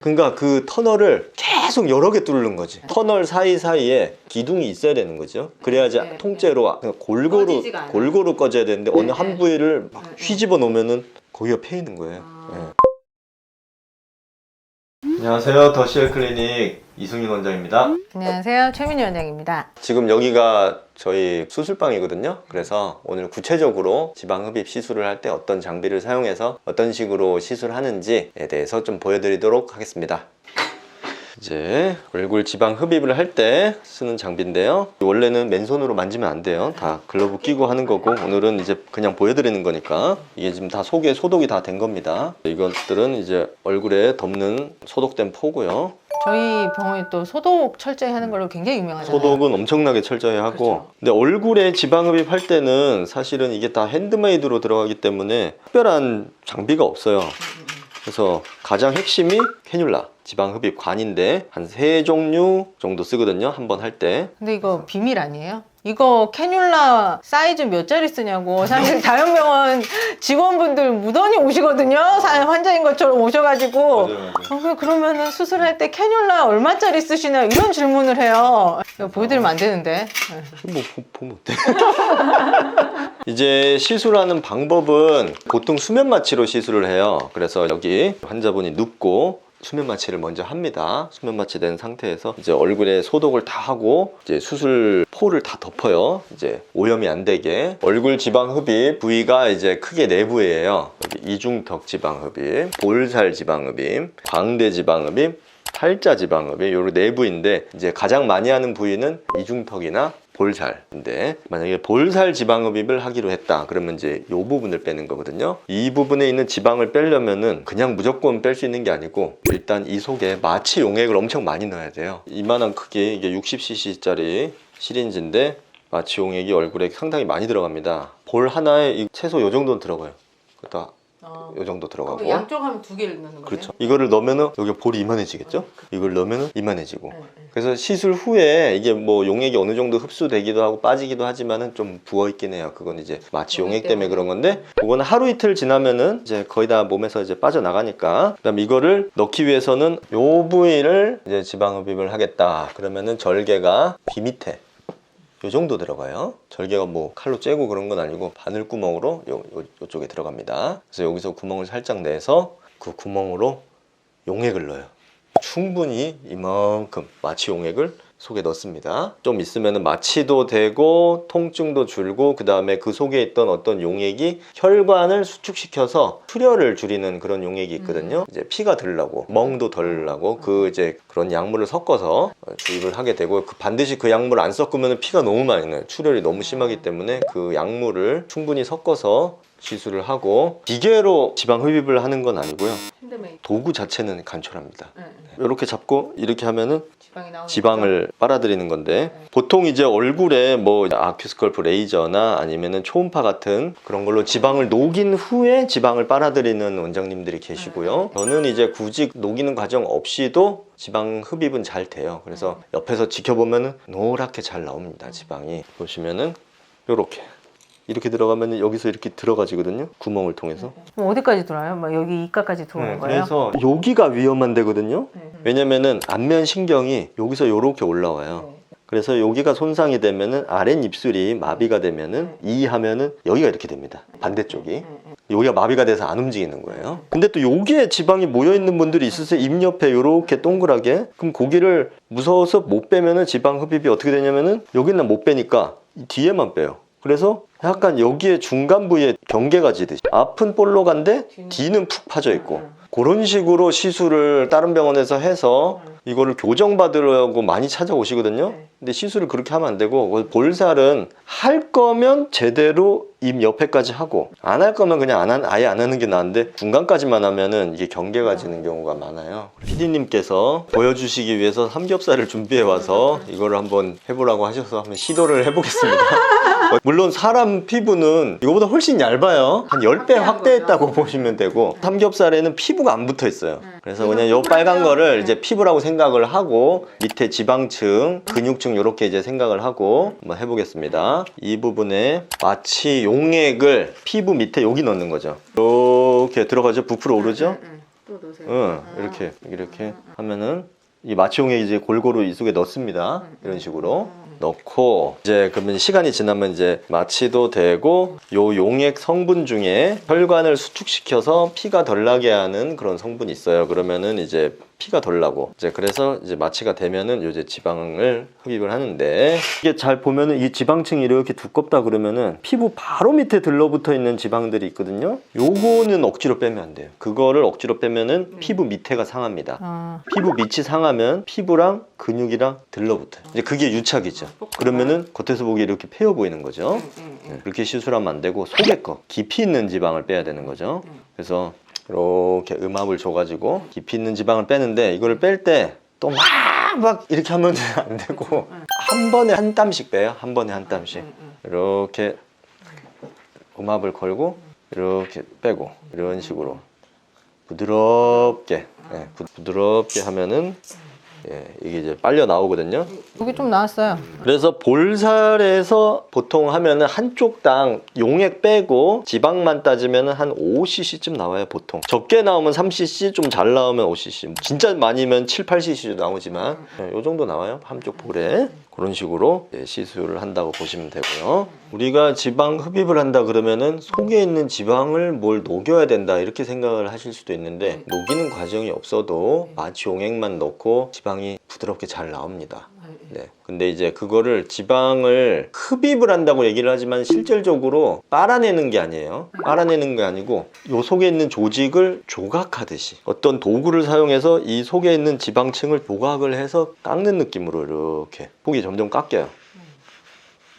그러니까 그 터널을 계속 여러 개 뚫는 거지. 터널 사이사이에 기둥이 있어야 되는 거죠. 그래야지 네, 통째로 골고루 꺼지지가 않아요. 골고루 꺼져야 되는데 어느 네, 한 네. 부위를 막 네, 네. 휘집어 놓으면은 거기가 패이는 거예요. 아. 네. 안녕하세요. 더시엘 클리닉 이승윤 원장입니다. 안녕하세요, 최민희 원장입니다. 지금 여기가 저희 수술방이거든요. 그래서 오늘 구체적으로 지방흡입 시술을 할 때 어떤 장비를 사용해서 어떤 식으로 시술하는지에 대해서 좀 보여드리도록 하겠습니다. 이제 얼굴 지방 흡입을 할 때 쓰는 장비인데요. 원래는 맨손으로 만지면 안 돼요. 다 글러브 끼고 하는 거고, 오늘은 이제 그냥 보여드리는 거니까. 이게 지금 다 속에 소독이 다 된 겁니다. 이것들은 이제 얼굴에 덮는 소독된 포고요. 저희 병원이 또 소독 철저히 하는 걸로 굉장히 유명하잖아요. 소독은 엄청나게 철저히 하고, 그렇죠. 근데 얼굴에 지방 흡입할 때는 사실은 이게 다 핸드메이드로 들어가기 때문에 특별한 장비가 없어요. 그래서 가장 핵심이 캐뉼라 지방 흡입 관인데 한 3종류 정도 쓰거든요, 한 번 할 때. 근데 이거 비밀 아니에요? 이거 캐뉼라 사이즈 몇 짜리 쓰냐고 사실 다른 병원 직원분들 무던히 오시거든요. 환자인 것처럼 오셔가지고 그러면은 수술할 때 캐뉼라 얼마짜리 쓰시나 이런 질문을 해요. 이거 보여드리면 안 되는데. 뭐 보면 어때? 이제 시술하는 방법은 보통 수면 마취로 시술을 해요. 그래서 여기 환자분이 눕고 수면 마취를 먼저 합니다. 수면 마취된 상태에서 이제 얼굴에 소독을 다 하고 이제 수술 포를 다 덮어요. 이제 오염이 안 되게. 얼굴 지방 흡입 부위가 이제 크게 네 부위예요. 여기 이중턱 지방 흡입, 볼살 지방 흡입, 광대 지방 흡입, 팔자 지방 흡입, 요런 네 부위인데 이제 가장 많이 하는 부위는 이중턱이나 볼살인데, 만약에 볼살 지방 흡입을 하기로 했다 그러면 이제 이 부분을 빼는 거거든요. 이 부분에 있는 지방을 빼려면은 그냥 무조건 뺄 수 있는 게 아니고 일단 이 속에 마취 용액을 엄청 많이 넣어야 돼요. 이만한 크기, 이게 60cc 짜리 시린지인데 마취 용액이 얼굴에 상당히 많이 들어갑니다. 볼 하나에 최소 요 정도는 들어가요. 그다 요 정도 들어가고. 양쪽 하면 2개를 넣는 거예요? 그렇죠. 이거를 넣으면은 여기 볼이 이만해지겠죠? 이걸 넣으면은 이만해지고. 그래서 시술 후에 이게 뭐 용액이 어느 정도 흡수되기도 하고 빠지기도 하지만은 좀 부어있긴 해요. 그건 이제 마취 용액 때문에 그런 건데, 그거는 하루 이틀 지나면은 이제 거의 다 몸에서 이제 빠져나가니까. 그다음 이거를 넣기 위해서는 요 부위를 이제 지방 흡입을 하겠다 그러면은 절개가 귀 밑에 요 정도 들어가요. 절개가 뭐 칼로 째고 그런 건 아니고 바늘구멍으로 요쪽에 들어갑니다. 그래서 여기서 구멍을 살짝 내서 그 구멍으로 용액을 넣어요. 충분히 이만큼 마취 용액을 속에 넣습니다. 좀 있으면 마취도 되고 통증도 줄고, 그 다음에 그 속에 있던 어떤 용액이 혈관을 수축시켜서 출혈을 줄이는 그런 용액이 있거든요. 이제 피가 덜라고, 멍도 덜 나고, 그 이제 그런 약물을 섞어서 주입을 하게 되고, 반드시 그 약물을 안 섞으면 피가 너무 많이 나요. 출혈이 너무 심하기 때문에 그 약물을 충분히 섞어서 시술을 하고, 기계로 지방 흡입을 하는 건 아니고요. 도구 자체는 간편합니다. 이렇게 잡고 이렇게 하면은 지방을 빨아들이는 건데, 보통 이제 얼굴에 뭐 아큐스컬프 레이저나 아니면은 초음파 같은 그런 걸로 지방을 녹인 후에 지방을 빨아들이는 원장님들이 계시고요. 저는 이제 굳이 녹이는 과정 없이도 지방 흡입은 잘 돼요. 그래서 옆에서 지켜보면은 노랗게 잘 나옵니다. 지방이 보시면은 이렇게 들어가면 여기서 이렇게 들어가지거든요. 구멍을 통해서. 그럼 어디까지 들어와요? 막 여기 이까까지 들어오는 거예요? 그래서 여기가 위험한 데거든요. 왜냐면은 안면 신경이 여기서 이렇게 올라와요. 그래서 여기가 손상이 되면은 아랫입술이 마비가 되면은 이 하면은 여기가 이렇게 됩니다. 반대쪽이. 여기가 마비가 돼서 안 움직이는 거예요. 근데 또 여기에 지방이 모여 있는 분들이 있으세요. 입 옆에 이렇게 동그랗게. 그럼 고기를 무서워서 못 빼면은 지방 흡입이 어떻게 되냐면은 여기는 못 빼니까 뒤에만 빼요. 그래서 약간 여기에 중간 부위에 경계가 지듯이 앞은 볼록한데 뒤는 푹 파져 있고, 그런 식으로 시술을 다른 병원에서 해서 이거를 교정받으려고 많이 찾아오시거든요. 근데 시술을 그렇게 하면 안 되고, 볼살은 할 거면 제대로 입 옆에까지 하고, 안 할 거면 그냥 아예 안 하는 게 나은데 중간까지만 하면은 이게 경계가 지는 경우가 많아요. PD님께서 보여주시기 위해서 삼겹살을 준비해 와서 이거를 한번 해보라고 하셔서 한번 시도를 해보겠습니다. 물론 사람 피부는 이거보다 훨씬 얇아요. 한 10배 확대했다고 보시면 되고, 삼겹살에는 피부가 안 붙어 있어요. 그래서 그냥 이 빨간 거를 이제 피부라고 생각을 하고, 밑에 지방층, 근육층 이렇게 이제 생각을 하고 한번 해보겠습니다. 이 부분에 마취 용액을 피부 밑에 여기 넣는 거죠. 이렇게 들어가죠. 부풀어 오르죠. 넣으세요? 이렇게 하면은 이 마취용액 이제 골고루 이 속에 넣습니다. 이런 식으로 넣고 이제 그러면 시간이 지나면 이제 마취도 되고 요 용액 성분 중에 혈관을 수축시켜서 피가 덜 나게 하는 그런 성분이 있어요. 그러면은 이제 피가 덜 나고 이제 그래서 이제 마취가 되면은 이제 지방을 흡입을 하는데 이게 잘 보면은 이 지방층이 이렇게 두껍다 그러면은 피부 바로 밑에 들러붙어 있는 지방들이 있거든요. 요거는 억지로 빼면 안 돼요. 그거를 억지로 빼면은 피부 밑에가 상합니다. 아, 피부 밑이 상하면 피부랑 근육이랑 들러붙어요. 이제 그게 유착이죠. 그러면은 겉에서 보기에 이렇게 패여 보이는 거죠. 그렇게 시술하면 안 되고 속에 거 깊이 있는 지방을 빼야 되는 거죠. 그래서 이렇게 음압을 줘가지고 깊이 있는 지방을 빼는데 이거를 뺄 때 또 막 이렇게 하면 안 되고 한 번에 한 땀씩 빼요. 한 번에 한 땀씩 이렇게 음압을 걸고 이렇게 빼고 이런 식으로 부드럽게 부드럽게 하면은 이게 이제 빨려 나오거든요. 여기 좀 나왔어요. 그래서 볼살에서 보통 하면은 한쪽당 용액 빼고 지방만 따지면은 한 5cc쯤 나와요, 보통. 적게 나오면 3cc, 좀 잘 나오면 5cc. 진짜 많이면 7, 8cc도 나오지만 요 정도 나와요, 한쪽 볼에. 그런 식으로 시술을 한다고 보시면 되고요. 우리가 지방 흡입을 한다 그러면은 속에 있는 지방을 뭘 녹여야 된다 이렇게 생각을 하실 수도 있는데 녹이는 과정이 없어도 마취 용액만 넣고 지방이 부드럽게 잘 나옵니다. 네. 근데 이제 그거를 지방을 흡입을 한다고 얘기를 하지만 실질적으로 빨아내는 게 아니에요. 빨아내는 게 아니고 요 속에 있는 조직을 조각하듯이 어떤 도구를 사용해서 이 속에 있는 지방층을 조각을 해서 깎는 느낌으로 이렇게 속이 점점 깎여요.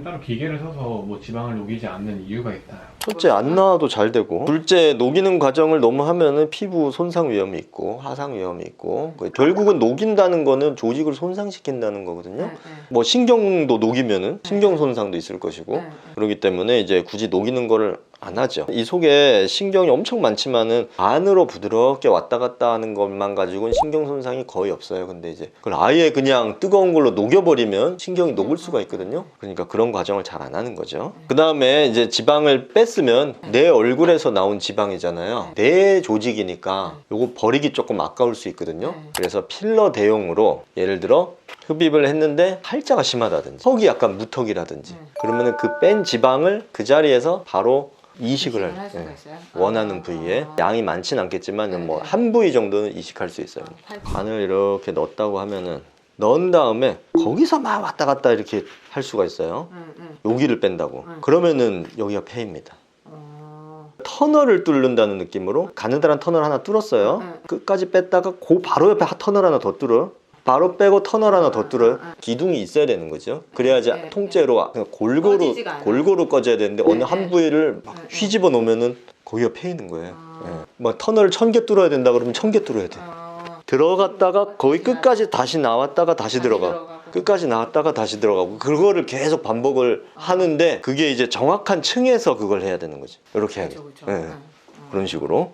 따로 기계를 써서 뭐 지방을 녹이지 않는 이유가 있나요? 첫째 안 나와도 잘 되고 둘째 녹이는 과정을 너무 하면은 피부 손상 위험이 있고 화상 위험이 있고 결국은 녹인다는 거는 조직을 손상시킨다는 거거든요. 뭐 신경도 녹이면은 신경 손상도 있을 것이고 그렇기 때문에 이제 굳이 녹이는 거를 안 하죠. 이 속에 신경이 엄청 많지만은 안으로 부드럽게 왔다 갔다 하는 것만 가지고는 신경 손상이 거의 없어요. 근데 이제 그걸 아예 그냥 뜨거운 걸로 녹여버리면 신경이 녹을 수가 있거든요. 그러니까 그런 과정을 잘 안 하는 거죠. 그 다음에 이제 지방을 뺐으면 내 얼굴에서 나온 지방이잖아요. 내 조직이니까 요거 버리기 조금 아까울 수 있거든요. 그래서 필러 대용으로 예를 들어 흡입을 했는데 팔자가 심하다든지 턱이 약간 무턱이라든지 그러면은 그 뺀 지방을 그 자리에서 바로 이식을 할 수가 있어요. 원하는 부위에 양이 많진 않겠지만 뭐 한 부위 정도는 이식할 수 있어요. 관을 이렇게 넣었다고 하면은 넣은 다음에 거기서 막 왔다 갔다 이렇게 할 수가 있어요. 여기를 뺀다고. 그러면은 여기가 폐입니다. 터널을 뚫는다는 느낌으로 가느다란 터널 하나 뚫었어요. 끝까지 뺐다가 그 바로 옆에 터널 하나 더 뚫어요. 바로 빼고 터널 하나 더 뚫어요. 기둥이 있어야 되는 거죠. 그래야지 통째로 골고루 꺼져야 되는데 어느 한 부위를 막 휘집어 놓으면은 거기가 패이는 거예요. 뭐 터널을 1000개 뚫어야 된다 그러면 1000개 뚫어야 돼. 들어갔다가 거의 끝까지 다시 나왔다가 다시 들어가. 끝까지 나왔다가 다시 들어가고 그거를 계속 반복을 하는데 그게 이제 정확한 층에서 그걸 해야 되는 거죠. 이렇게 해야죠. 그런 식으로